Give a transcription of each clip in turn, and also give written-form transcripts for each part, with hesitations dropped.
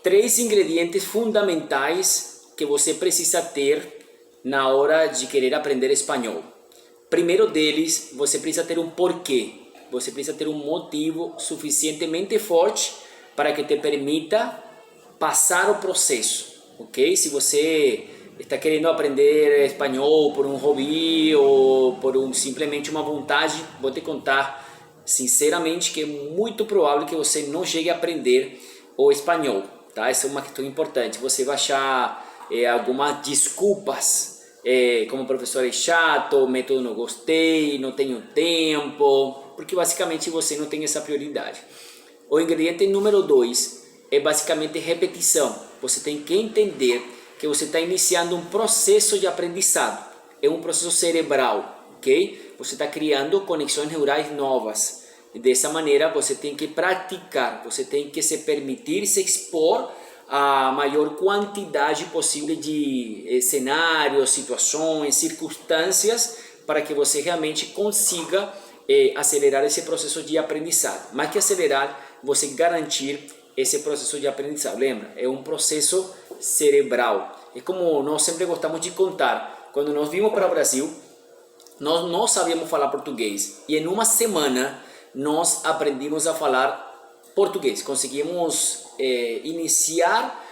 três ingredientes fundamentais que você precisa ter na hora de querer aprender espanhol. Primeiro deles, você precisa ter um porquê. Você precisa ter um motivo suficientemente forte para que te permita passar o processo, ok? Se você está querendo aprender espanhol por um hobby ou por simplesmente uma vontade, vou te contar sinceramente que é muito provável que você não chegue a aprender o espanhol, tá? Essa é uma questão importante. Você vai achar algumas desculpas, como o professor é chato, o método não gostei, não tenho tempo, porque basicamente você não tem essa prioridade. O ingrediente número 2 é basicamente repetição. Você tem que entender que você está iniciando um processo de aprendizado. É um processo cerebral, ok? Você está criando conexões neurais novas. E dessa maneira você tem que praticar, você tem que se permitir se expor a maior quantidade possível de cenários, situações, circunstâncias para que você realmente consiga acelerar esse processo de aprendizado. Mais que acelerar, você garantir esse processo de aprendizado. Lembra? É um processo cerebral. É como nós sempre gostamos de contar. Quando nós vimos para o Brasil, nós não sabíamos falar português. E em uma semana, nós aprendimos a falar português. Conseguimos iniciar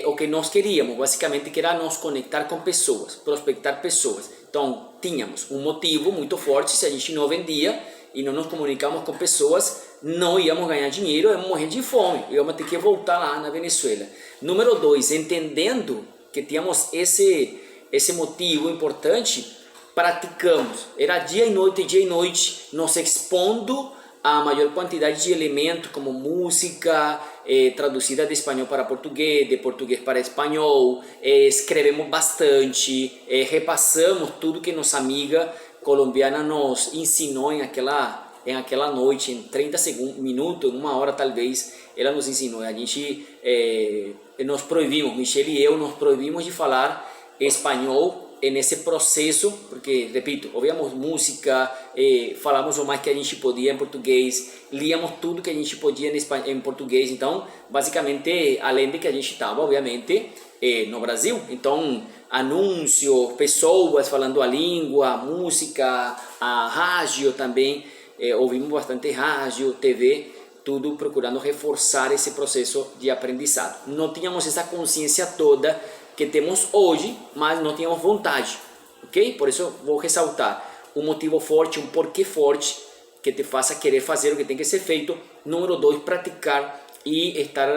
o que nós queríamos, basicamente, que era nos conectar com pessoas, prospectar pessoas. Então, tínhamos um motivo muito forte. Se a gente não vendia e não nos comunicamos com pessoas, não íamos ganhar dinheiro, íamos morrer de fome, íamos ter que voltar lá na Venezuela. Número 2, entendendo que tínhamos esse motivo importante, praticamos. Era dia e noite, nos expondo a maior quantidade de elementos como música, traduzida de espanhol para português, de português para espanhol, escrevemos bastante, repassamos tudo que nossa amiga colombiana nos ensinou em aquela noite, em 30 minutos, uma hora talvez, ela nos ensinou. A gente nos proibimos, Michelle e eu nos proibimos de falar espanhol nesse processo, porque, repito, ouvíamos música, falamos o mais que a gente podia em português, líamos tudo que a gente podia em português. Então, basicamente, além de que a gente estava, obviamente, no Brasil, então, anúncios, pessoas falando a língua, música, a rádio também, ouvimos bastante rádio, TV, tudo procurando reforçar esse processo de aprendizado. Não tínhamos essa consciência toda que temos hoje, mas não tínhamos vontade, ok? Por isso vou ressaltar um motivo forte, um porquê forte que te faça querer fazer o que tem que ser feito. Número 2, praticar e estar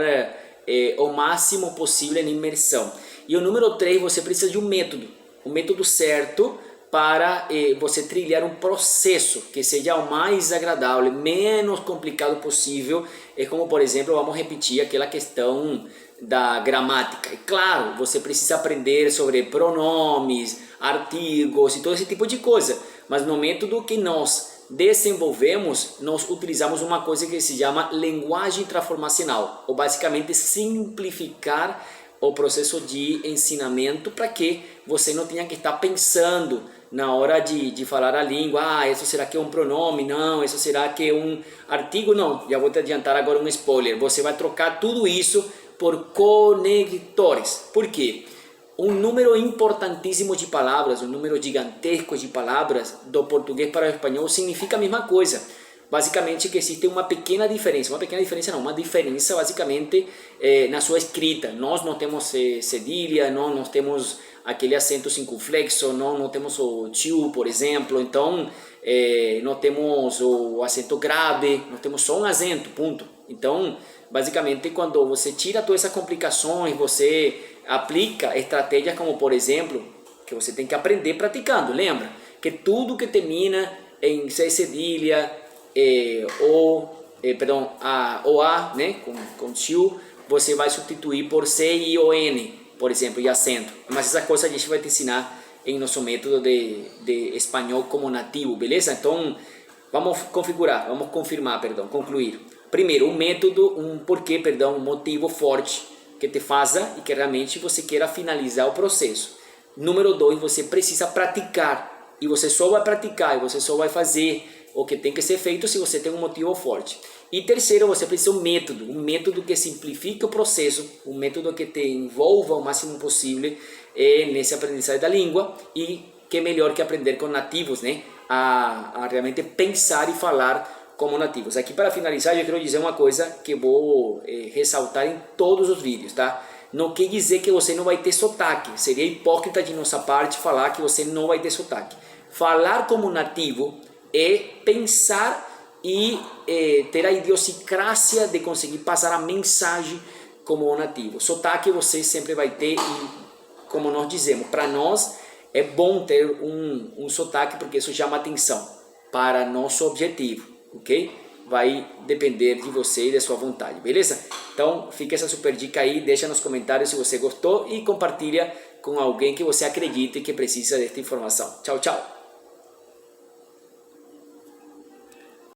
o máximo possível em imersão. E o número 3, você precisa de um método certo para você trilhar um processo que seja o mais agradável, menos complicado possível. É como, por exemplo, vamos repetir aquela questão da gramática. E claro, você precisa aprender sobre pronomes, artigos e todo esse tipo de coisa, mas no método que nós desenvolvemos, nós utilizamos uma coisa que se chama linguagem transformacional, ou basicamente simplificar o processo de ensinamento para que você não tenha que estar pensando na hora de falar a língua, isso será que é um pronome? Não, isso será que é um artigo? Não, já vou te adiantar agora um spoiler, você vai trocar tudo isso por conectores. Por quê? Um número importantíssimo de palavras, um número gigantesco de palavras do português para o espanhol significa a mesma coisa. Basicamente que existe uma pequena diferença uma diferença basicamente na sua escrita. Nós não temos cedilha, não temos aquele acento circunflexo, não temos o tio, por exemplo, então não temos o acento grave, nós temos só um acento, ponto. Então, basicamente, quando você tira todas essas complicações, você aplica estratégias como, por exemplo, que você tem que aprender praticando. Lembra que tudo que termina em C cedilha, o A, né, com tio, você vai substituir por C e o N, por exemplo, e acento. Mas essa coisa a gente vai te ensinar em nosso método de espanhol como nativo, beleza? Então, vamos concluir. Primeiro, um motivo forte que te faça e que realmente você queira finalizar o processo. Número 2, você precisa praticar. E você só vai praticar, e você só vai fazer o que tem que ser feito se você tem um motivo forte. E terceiro, você precisa um método que simplifique o processo, um método que te envolva o máximo possível nesse aprendizagem da língua, e que melhor que aprender com nativos, né? A realmente pensar e falar como nativos. Aqui para finalizar, eu quero dizer uma coisa que vou ressaltar em todos os vídeos, tá? Não quer dizer que você não vai ter sotaque. Seria hipócrita de nossa parte falar que você não vai ter sotaque. Falar como nativo é pensar e ter a idiosincrasia de conseguir passar a mensagem como nativo. Sotaque você sempre vai ter, e como nós dizemos, para nós é bom ter um sotaque, porque isso chama atenção para nosso objetivo, ok? Vai depender de você e da sua vontade, beleza? Então fica essa super dica aí, deixa nos comentários se você gostou e compartilha com alguém que você acredite que precisa desta informação. Tchau, tchau!